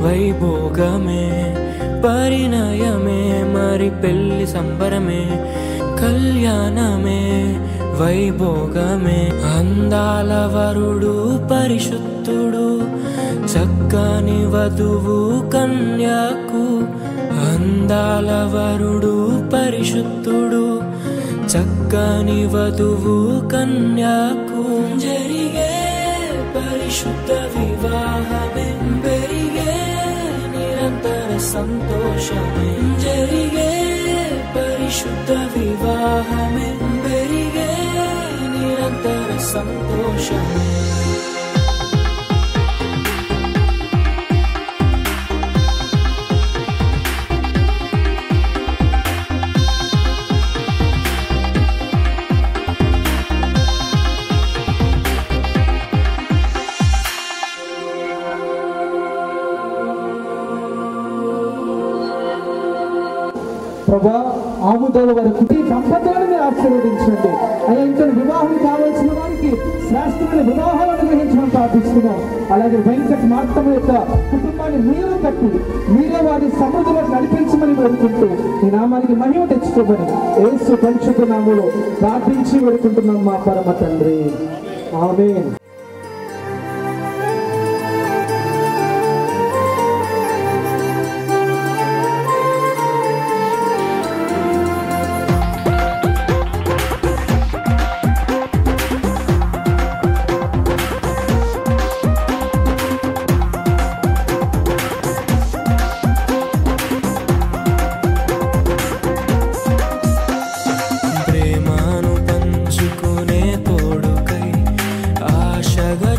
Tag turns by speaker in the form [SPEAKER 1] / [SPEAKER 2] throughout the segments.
[SPEAKER 1] వైభోగమే పరిణయమే మరి పెళ్లి సంబరమే కళ్యాణమే వైభోగమే అందాల వరుడు పరిశుద్ధుడు చక్కని వధువు కన్యకు అందాల వరుడు పరిశుద్ధుడు చక్కని వధువు కన్యకు జరిగే పరిశుద్ధ వివాహమే పెరిగే నిరంతర సంతోషమే జరిగే పరిశుద్ధ వివాహమే పెరిగే నిరంతర సంతోషమే
[SPEAKER 2] ప్రభా ఆముదాల వారి కుటుంబ దంపతులను మీరు ఆశీర్వదించండి. అయ్యా ఇంకా వివాహం కావాల్సిన వారికి శ్రేష్టమైన వివాహాలు అనుగ్రహించడం ప్రార్థిస్తున్నాం. అలాగే వెంకట మార్తమ్మ యొక్క కుటుంబాన్ని మీరు కట్టి మీరే వారి సమృద్ధిలో నడిపించమని వేడుకుంటూ ఈ నామానికి మహిమ తెచ్చుకోమని యేసు పరిశుద్ధ నామములో ప్రార్థించి వేడుకుంటున్నాం మా పరమ తండ్రి. ఆమేన్.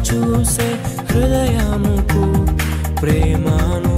[SPEAKER 1] చూసే హృదయముకు ప్రేమను